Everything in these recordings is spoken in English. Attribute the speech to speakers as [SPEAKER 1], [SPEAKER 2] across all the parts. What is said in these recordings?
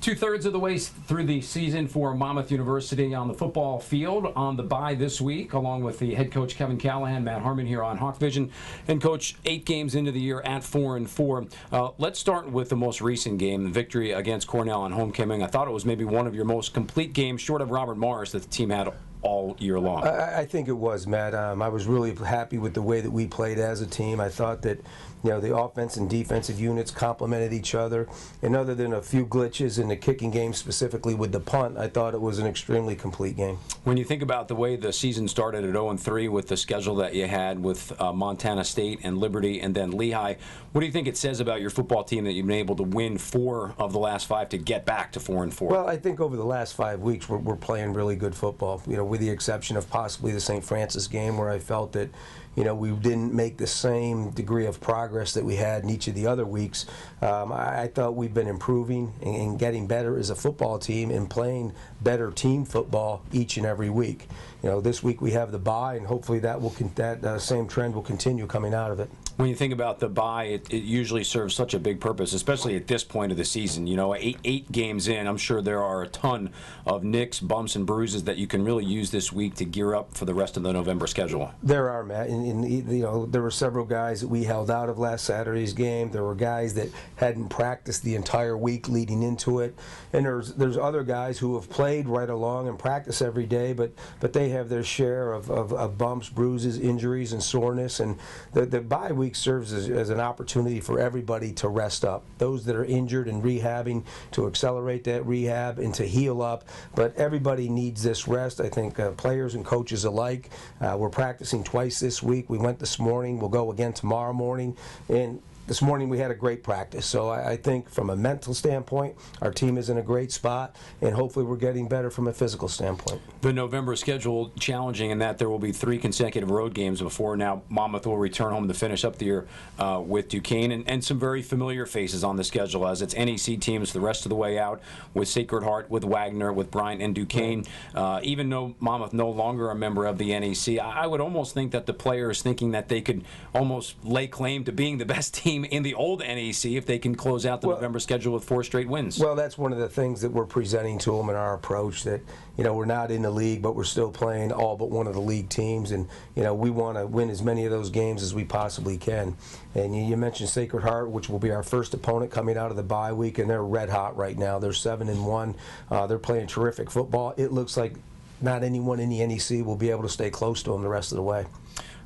[SPEAKER 1] 2/3 of the way through the season for Monmouth University on the football field on the bye this week, along with the head coach Kevin Callahan, Matt Harmon here on Hawk Vision. And coach, 8 games into the year at 4-4. Let's start with the most recent game, the victory against Cornell on homecoming. I thought it was maybe one of your most complete games, short of Robert Morris, that the team had all year long.
[SPEAKER 2] I think it was, Matt. I was really happy with the way that we played as a team. I thought that, the offense and defensive units complemented each other. And other than a few glitches in the kicking game, specifically with the punt, I thought it was an extremely complete game.
[SPEAKER 1] When you think about the way the season started at 0-3 with the schedule that you had with Montana State and Liberty and then Lehigh, what do you think it says about your football team that you've been able to win 4 of the last 5 to get back to 4-4?
[SPEAKER 2] Well, I think over the last 5 weeks we're playing really good football. With the exception of possibly the St. Francis game where I felt that, we didn't make the same degree of progress that we had in each of the other weeks. I thought we've been improving and getting better as a football team and playing better team football each and every week. This week we have the bye, and hopefully that same trend will continue coming out of it.
[SPEAKER 1] When you think about the bye, it usually serves such a big purpose, especially at this point of the season. Eight games in, I'm sure there are a ton of nicks, bumps, and bruises that you can really use this week to gear up for the rest of the November schedule.
[SPEAKER 2] There are, Matt. There were several guys that we held out of last Saturday's game. There were guys that hadn't practiced the entire week leading into it, and there's other guys who have played right along and practice every day, but they have their share of bumps, bruises, injuries, and soreness. And the bye week serves as an opportunity for everybody to rest up. Those that are injured and rehabbing, to accelerate that rehab and to heal up. But everybody needs this rest. I think players and coaches alike. We're practicing twice this week. We went this morning. We'll go again tomorrow morning. And this morning we had a great practice. So I think from a mental standpoint, our team is in a great spot, and hopefully we're getting better from a physical standpoint.
[SPEAKER 1] The November schedule challenging in that there will be 3 consecutive road games before now Monmouth will return home to finish up the year with Duquesne, and some very familiar faces on the schedule as it's NEC teams the rest of the way out with Sacred Heart, with Wagner, with Bryant and Duquesne. Even though Monmouth no longer a member of the NEC, I would almost think that the players thinking that they could almost lay claim to being the best team in the old NEC if they can close out the November schedule with 4 straight wins.
[SPEAKER 2] Well, that's one of the things that we're presenting to them in our approach, that we're not in the league, but we're still playing all but one of the league teams, and we want to win as many of those games as we possibly can. And you mentioned Sacred Heart, which will be our first opponent coming out of the bye week, and they're red hot right now. They're 7-1. They're playing terrific football. It looks like not anyone in the NEC will be able to stay close to them the rest of the way.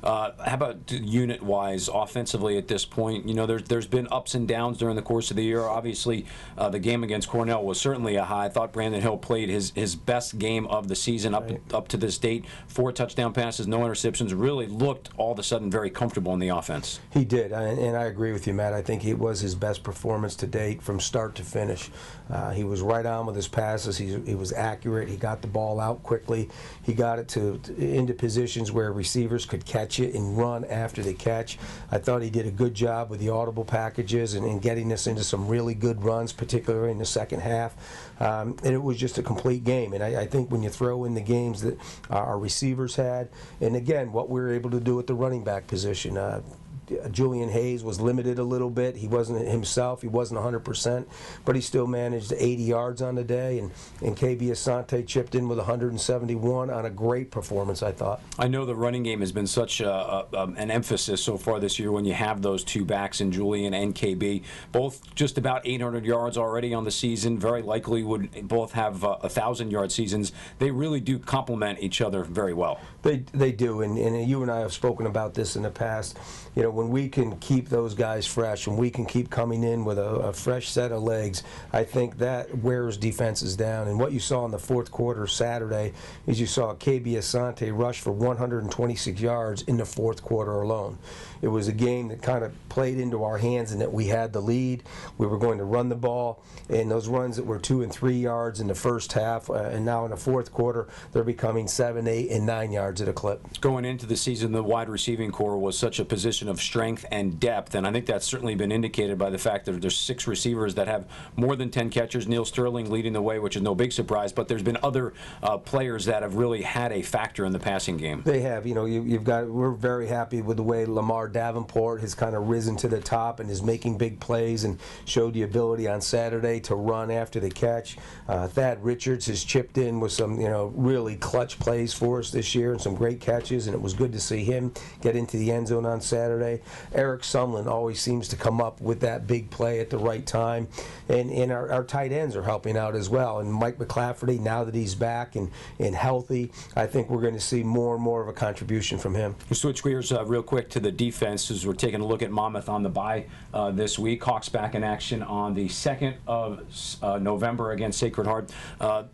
[SPEAKER 1] How about unit-wise, offensively at this point? There's been ups and downs during the course of the year. Obviously, the game against Cornell was certainly a high. I thought Brandon Hill played his best game of the season up to this date. 4 touchdown passes, no interceptions. Really looked all of a sudden very comfortable in the offense.
[SPEAKER 2] He did, and I agree with you, Matt. I think it was his best performance to date from start to finish. He was right on with his passes. He was accurate. He got the ball out quickly. He got it into positions where receivers could catch it and run after the catch. I thought he did a good job with the audible packages and getting us into some really good runs, particularly in the second half. And it was just a complete game. And I think when you throw in the games that our receivers had, and again, what we were able to do at the running back position, Julian Hayes was limited a little bit. He wasn't himself. He wasn't 100%, but he still managed 80 yards on the day. And KB Asante chipped in with 171 on a great performance, I thought.
[SPEAKER 1] I know the running game has been such an emphasis so far this year when you have those 2 backs in Julian and KB. Both just about 800 yards already on the season. Very likely would both have 1,000-yard seasons. They really do complement each other very well.
[SPEAKER 2] They do, and you and I have spoken about this in the past. When we can keep those guys fresh, and we can keep coming in with a fresh set of legs, I think that wears defenses down. And what you saw in the fourth quarter Saturday is you saw KB Asante rush for 126 yards in the fourth quarter alone. It was a game that kind of played into our hands in that we had the lead. We were going to run the ball, and those runs that were 2 and 3 yards in the first half, and now in the fourth quarter, they're becoming 7, 8, and 9 yards at a clip.
[SPEAKER 1] Going into the season, the wide receiving core was such a position of strength and depth, and I think that's certainly been indicated by the fact that there's 6 receivers that have more than 10 catches. Neil Sterling leading the way, which is no big surprise, but there's been other players that have really had a factor in the passing game.
[SPEAKER 2] They have. We're very happy with the way Lamar Davenport has kind of risen to the top and is making big plays and showed the ability on Saturday to run after the catch. Thad Richards has chipped in with some, really clutch plays for us this year and some great catches, and it was good to see him get into the end zone on Saturday. Eric Sumlin always seems to come up with that big play at the right time, and our tight ends are helping out as well. And Mike McClafferty, now that he's back and healthy, I think we're going to see more and more of a contribution from him.
[SPEAKER 1] We'll switch gears real quick to the defense as we're taking a look at Monmouth on the bye this week. Hawks back in action on the 2nd of November against Sacred Heart.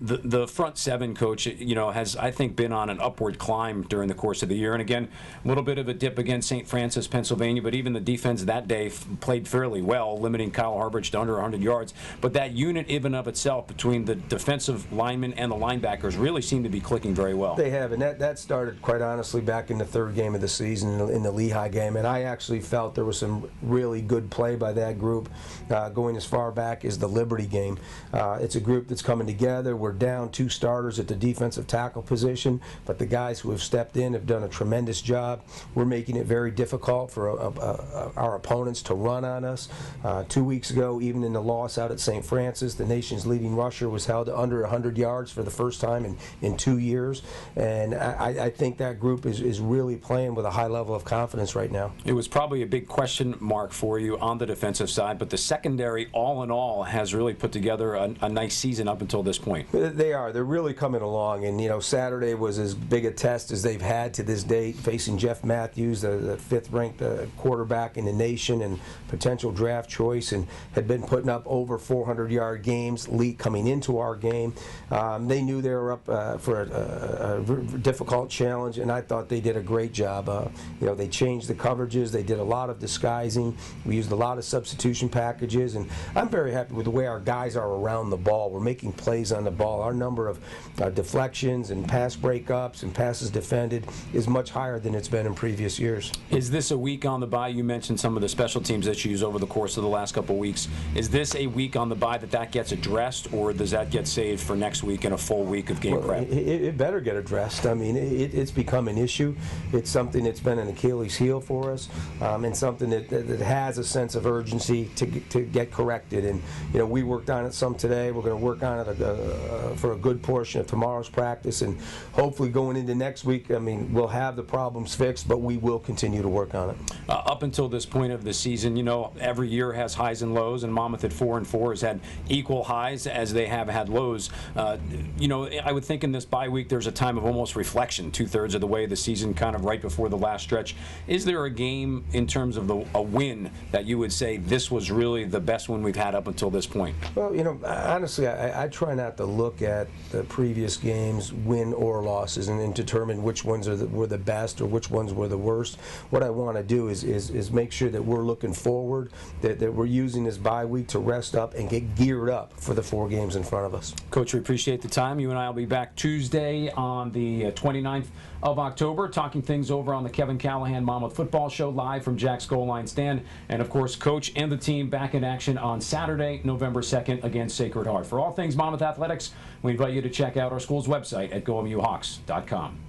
[SPEAKER 1] The front seven, Coach, has, I think, been on an upward climb during the course of the year. And again, a little bit of a dip against St. Francis, Pennsylvania, but even the defense that day played fairly well, limiting Kyle Harbridge to under 100 yards. But that unit, even of itself, between the defensive linemen and the linebackers, really seem to be clicking very well.
[SPEAKER 2] They have, and that started, quite honestly, back in the 3rd game of the season, in the Lehigh game. And I actually felt there was some really good play by that group going as far back as the Liberty game. It's a group that's coming together. We're down 2 starters at the defensive tackle position, but the guys who have stepped in have done a tremendous job. We're making it very difficult for our opponents to run on us. 2 weeks ago, even in the loss out at St. Francis, the nation's leading rusher was held to under 100 yards for the first time in 2 years. And I think that group is really playing with a high level of confidence right now.
[SPEAKER 1] It was probably a big question mark for you on the defensive side, but the secondary, all in all, has really put together a nice season up until this point.
[SPEAKER 2] They are. They're really coming along. And, Saturday was as big a test as they've had to this date, facing Jeff Matthews, the 5th-ranked quarterback in the nation and potential draft choice, and had been putting up over 400-yard games coming into our game. They knew they were up for a difficult challenge, and I thought they did a great job. They changed the coverages. They did a lot of disguising. We used a lot of substitution packages, and I'm very happy with the way our guys are around the ball. We're making plays on the ball. Our number of deflections and pass breakups and passes defended is much higher than it's been in previous years.
[SPEAKER 1] Is this a week on the bye? You mentioned some of the special teams issues over the course of the last couple of weeks. Is this a week on the bye that gets addressed, or does that get saved for next week and a full week of game prep?
[SPEAKER 2] It better get addressed. I mean, it's become an issue. It's something that's been an Achilles heel for us, and something that has a sense of urgency to get corrected. And we worked on it some today. We're going to work on it for a good portion of tomorrow's practice, and hopefully going into next week, we'll have the problems fixed, but we will continue to work on it.
[SPEAKER 1] Up until this point of the season, every year has highs and lows, and Monmouth at 4-4 has had equal highs as they have had lows. I would think in this bye week there's a time of almost reflection, 2/3 of the way the season, kind of right before the last stretch. Is there a game in terms of a win that you would say this was really the best one we've had up until this point?
[SPEAKER 2] Well, honestly, I try not to look at the previous games, win or losses, and determine which ones were the best or which ones were the worst. What I want to do is make sure that we're looking forward, that we're using this bye week to rest up and get geared up for the 4 games in front of us.
[SPEAKER 1] Coach, we appreciate the time. You and I will be back Tuesday on the 29th of October, talking things over on the Kevin Callahan Monmouth Football Show, live from Jack's Goal Line Stand. And, of course, Coach and the team back in action on Saturday, November 2nd against Sacred Heart. For all things Monmouth Athletics, we invite you to check out our school's website at gomuhawks.com.